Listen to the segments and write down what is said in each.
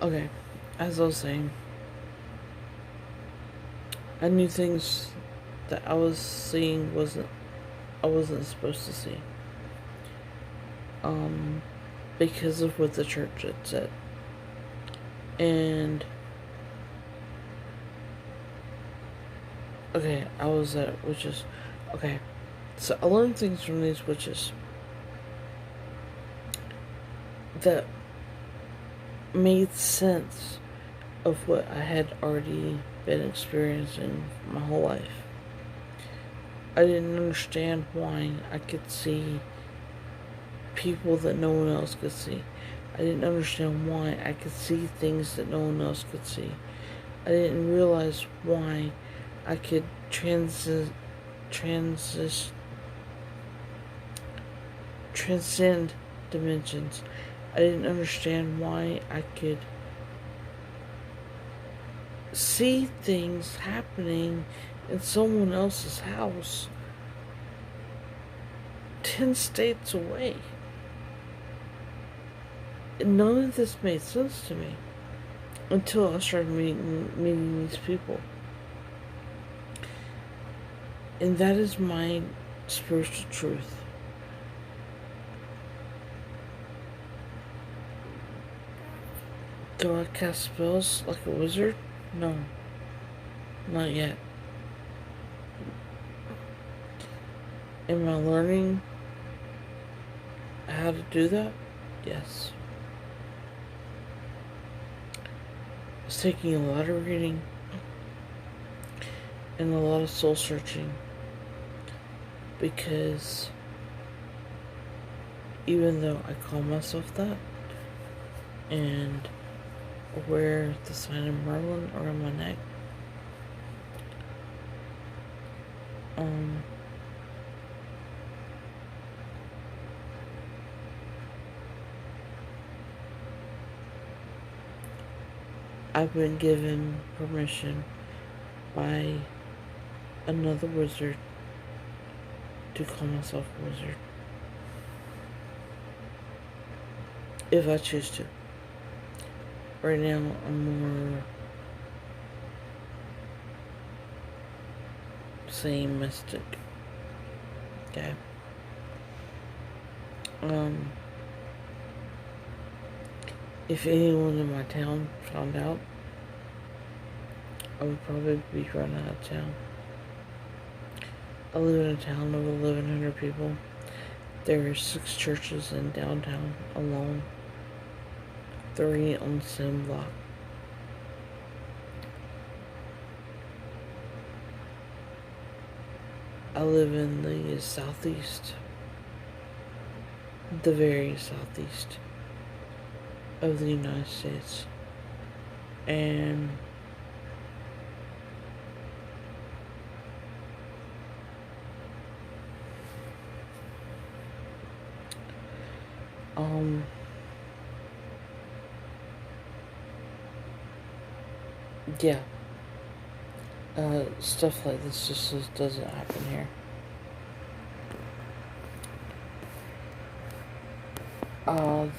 Okay, as I was saying, I knew things that I was seeing I wasn't supposed to see. Um, because of what the church had said. And okay, I was at witches. Okay, so I learned things from these witches that made sense of what I had already been experiencing my whole life. I didn't understand why I could see people that no one else could see. I didn't understand why I could see things that no one else could see. I didn't realize why I could transcend dimensions. I didn't understand why I could see things happening in someone else's house 10 states away. None of this made sense to me until I started meeting these people. And that is my spiritual truth. Do I cast spells like a wizard? No, not yet. Am I learning how to do that? Yes. It's taking a lot of reading and a lot of soul searching, because even though I call myself that and wear the sign of Merlin around my neck, I've been given permission by another wizard to call myself a wizard, if I choose to. Right now, I'm more saying mystic. Okay. If anyone in my town found out, I would probably be run out of town. I live in a town of 1,100 people. There are 6 churches in downtown alone. 3 on the same block. I live in the southeast. The very southeast of the United States. And yeah, stuff like this just doesn't happen here.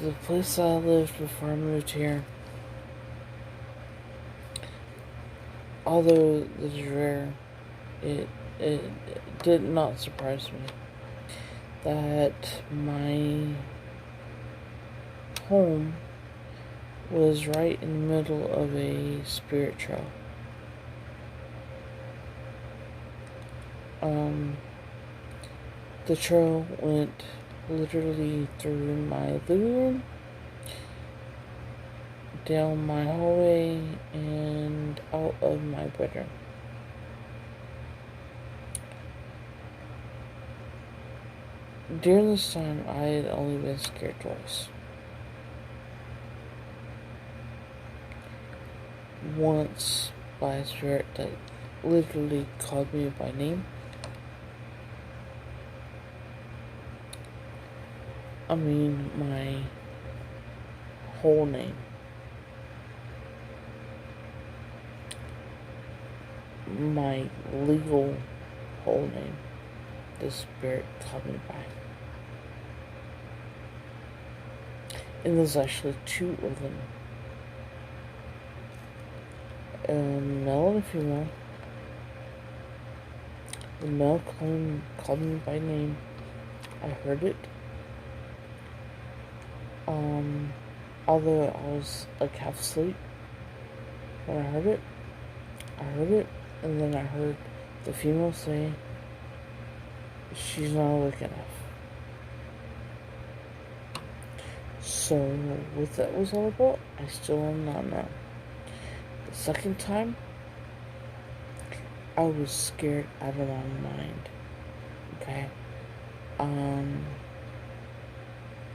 The place I lived before I moved here, although this is rare, it did not surprise me that my home was right in the middle of a spirit trail. The trail went literally through my living room, down my hallway, and out of my bedroom. During this time, I had only been scared twice. Once by a spirit that literally called me by name. I mean, my whole name. My legal whole name. The spirit called me by. And there's actually 2 of them. Male and female. The male called me by name. I heard it. Although I was like half asleep when I heard it. I heard it, and then I heard the female say, she's not awake enough. So, what that was all about, I still am not know. The second time, I was scared out of my mind. Okay?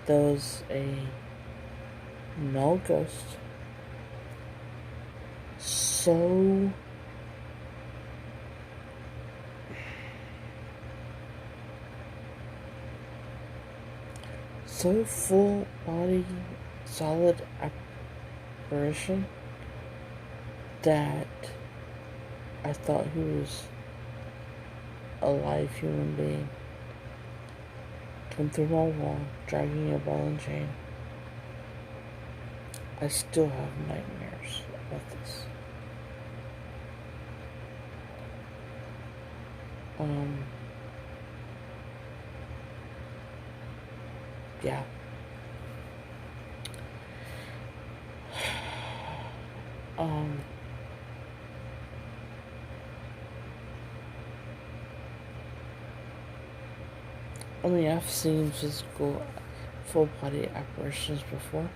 There was a male ghost. So full body, solid apparition that I thought he was a live human being. Come through my wall, dragging a ball and chain. I still have nightmares about this. Yeah. I mean, I've seen physical, full body apparitions before.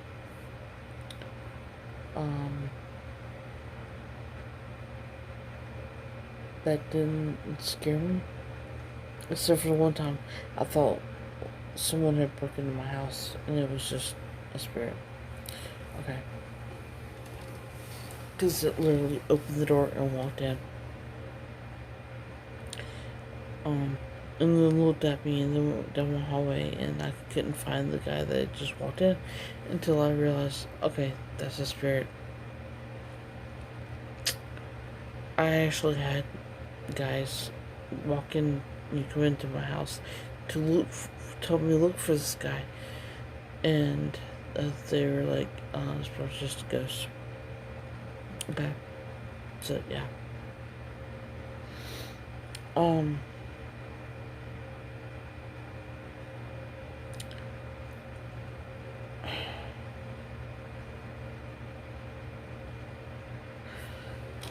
That didn't scare me. Except for the one time I thought someone had broken into my house and it was just a spirit. Okay. Because it literally opened the door and walked in. And then looked at me and then went down the hallway and I couldn't find the guy that had just walked in until I realized, okay, that's a spirit. I actually had guys walk in and come into my house to told me to look for this guy. And they were like, it's probably just a ghost. Okay. So, yeah.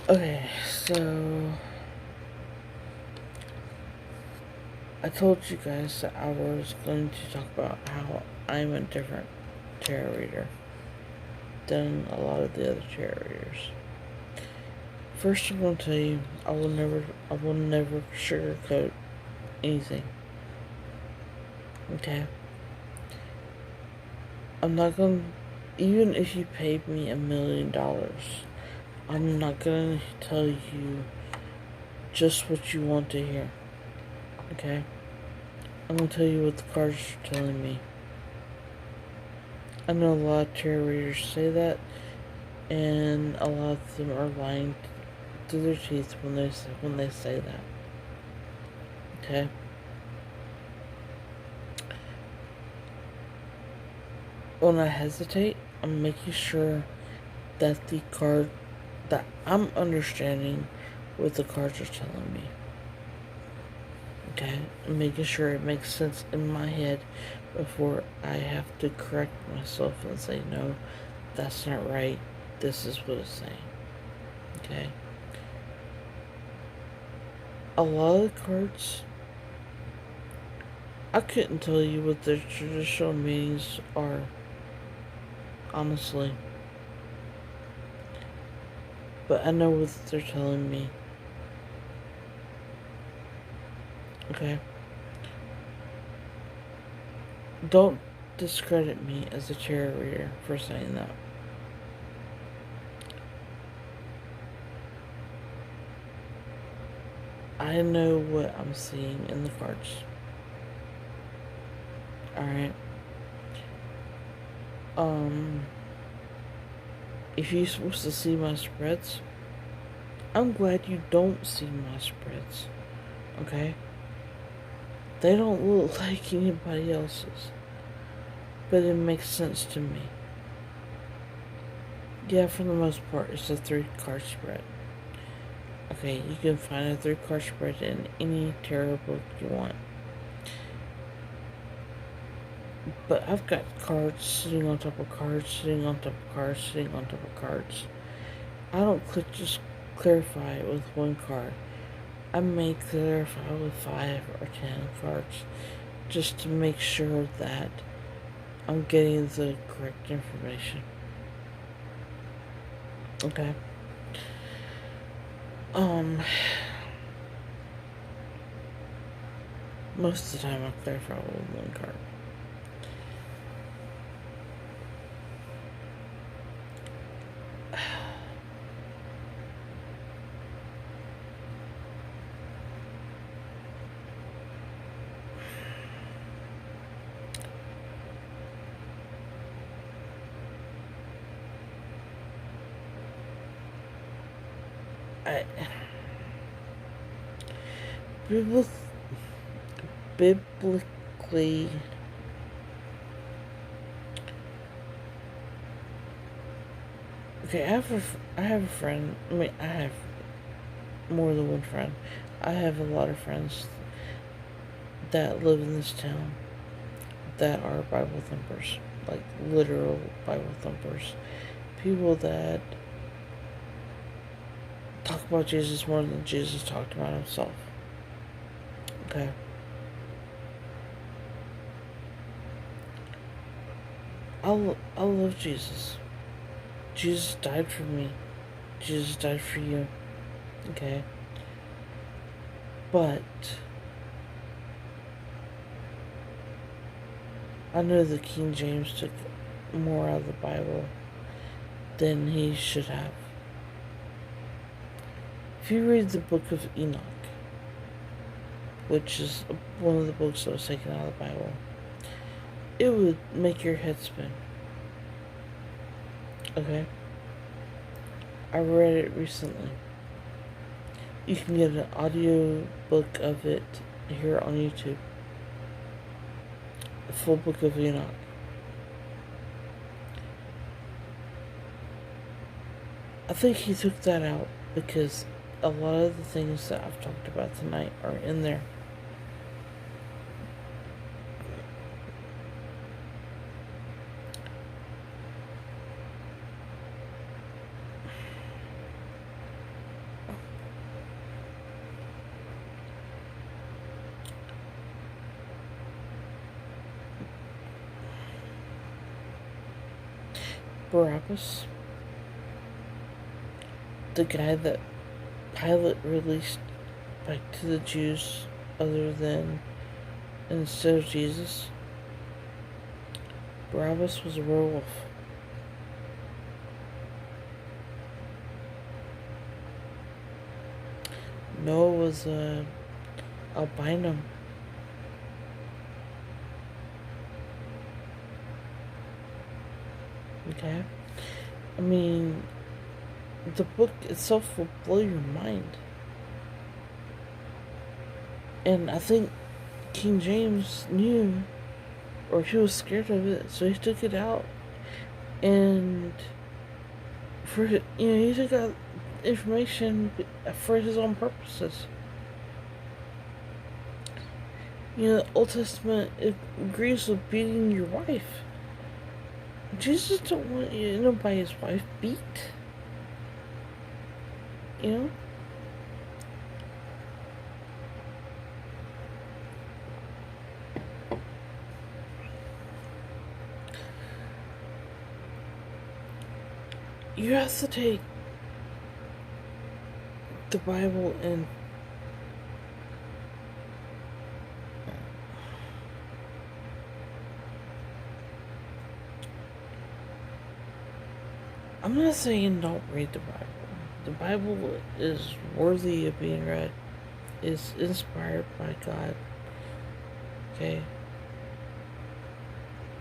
Okay, so I told you guys that I was going to talk about how I'm a different tarot reader than a lot of the other tarot readers. First, I'm going to tell you, I will never sugarcoat anything. Okay? I'm not going to, even if you paid me $1 million, I'm not going to tell you just what you want to hear. Okay? I'm going to tell you what the cards are telling me. I know a lot of tarot readers say that, and a lot of them are lying through their teeth when they say that. Okay? When I hesitate, I'm making sure that the card that I'm understanding what the cards are telling me. Okay? I'm making sure it makes sense in my head before I have to correct myself and say, no, that's not right. This is what it's saying. Okay? A lot of the cards, I couldn't tell you what their traditional meanings are. Honestly. But I know what they're telling me. Okay? Don't discredit me as a tarot reader for saying that. I know what I'm seeing in the cards. Alright? If you're supposed to see my spreads, I'm glad you don't see my spreads. Okay? They don't look like anybody else's. But it makes sense to me. Yeah, for the most part, it's a 3-card spread. Okay, you can find a 3-card spread in any tarot book you want. But I've got cards sitting on top of cards, sitting on top of cards, sitting on top of cards. I don't just clarify it with one card. I may clarify with 5 or 10 cards just to make sure that I'm getting the correct information. Okay. Most of the time I clarify with one card. Biblically, okay, I have a friend. I mean, I have more than one friend. I have a lot of friends that live in this town that are Bible thumpers, like literal Bible thumpers. People that talk about Jesus more than Jesus talked about himself. Okay. I love Jesus. Jesus died for me. Jesus died for you. Okay. But I know that King James took more out of the Bible than he should have. If you read the book of Enoch, which is one of the books that was taken out of the Bible, it would make your head spin. Okay? I read it recently. You can get an audio book of it here on YouTube. The full book of Enoch. I think he took that out because a lot of the things that I've talked about tonight are in there. Barabbas, the guy that Pilate released back to the Jews other than instead of Jesus, Barabbas was a werewolf. Noah was a albino. Okay? I mean, the book itself will blow your mind. And I think King James knew, or he was scared of it, so he took it out. And he took out information for his own purposes. The Old Testament, it agrees with beating your wife. Jesus don't want nobody's wife beat. You have to take the Bible and I'm not saying don't read the Bible. The Bible is worthy of being read. It's inspired by God. Okay?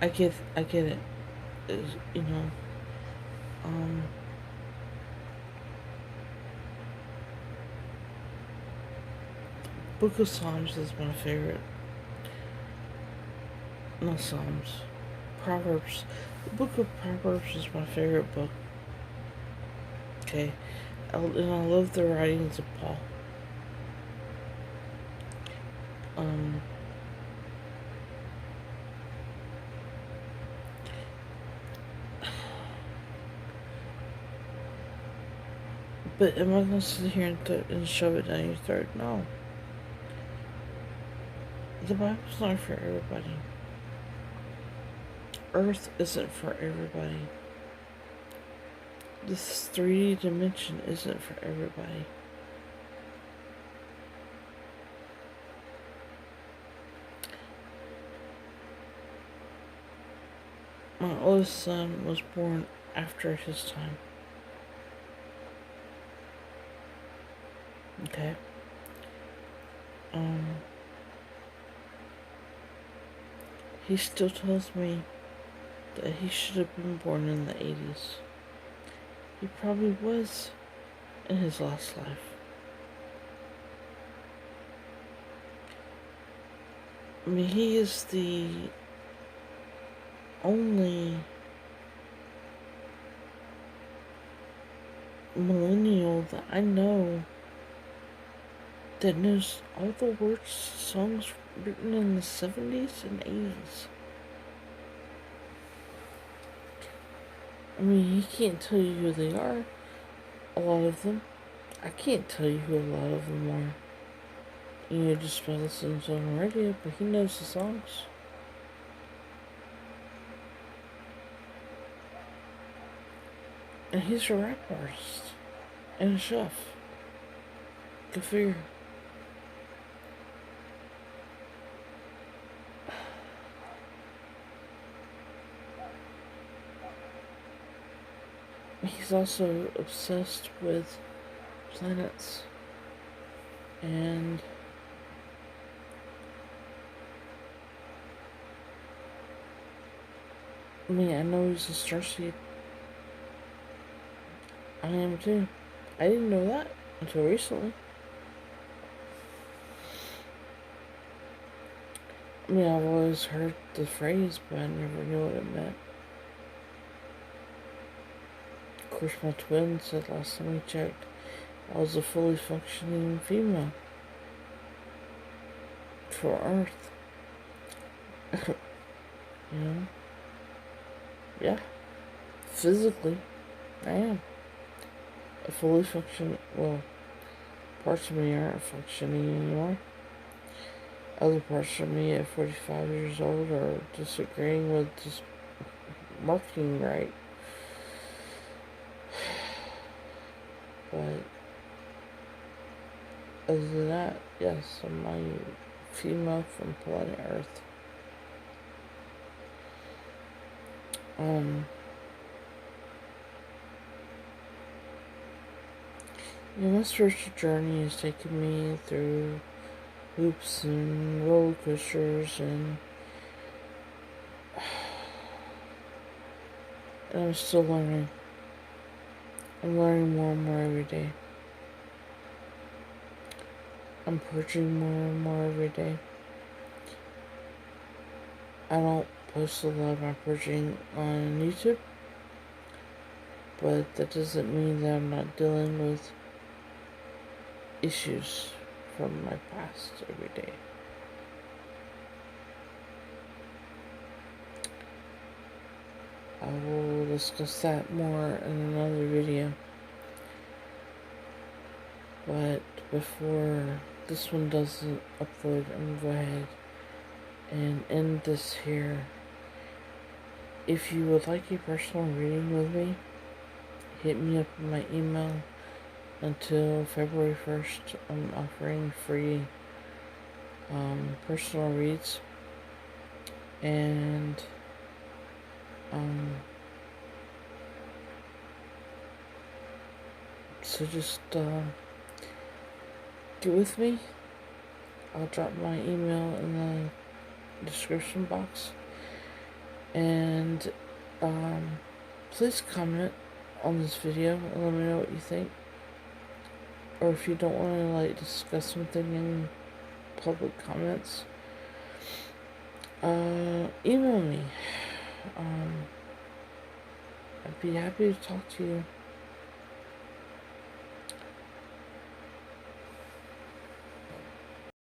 I get it. Book of Psalms is my favorite. Not Psalms. Proverbs. The book of Proverbs is my favorite book. okay. And I love the writings of Paul. But am I going to sit here and shove it down your throat? No. The Bible's not for everybody. Earth isn't for everybody. This 3D dimension isn't for everybody. My oldest son was born after his time. Okay? He still tells me that he should have been born in the 80s. He probably was in his last life. I mean, he is the only millennial that I know that knows all the words songs written in the 70s and 80s. I mean, he can't tell you who they are, a lot of them. I can't tell you who a lot of them are. You know, just by listening to them on the radio, but he knows the songs. And he's a rap artist and a chef. Go figure. He's also obsessed with planets. And I mean, I know he's a starseed. I am too. I didn't know that until recently. I mean, I've always heard the phrase, but I never knew what it meant. Of course, my twin said last time we checked, I was a fully functioning female for Earth. You know? Yeah. Physically, I am. A fully functioning, well, parts of me aren't functioning anymore. Other parts of me at 45 years old are disagreeing with this marketing right. But other than that, yes, I'm a female from planet Earth. My spiritual journey has taken me through hoops and roller coasters, and I'm still learning. I'm learning more and more every day. I'm purging more and more every day. I don't post a lot of my purging on YouTube, but that doesn't mean that I'm not dealing with issues from my past every day. I will discuss that more in another video. But before this one doesn't upload, I'm going to go ahead and end this here. If you would like a personal reading with me, hit me up in my email. Until February 1st, I'm offering free personal reads. And so just get with me. I'll drop my email in the description box. And please comment on this video and let me know what you think. Or if you don't want to discuss something in public comments, email me. I'd be happy to talk to you.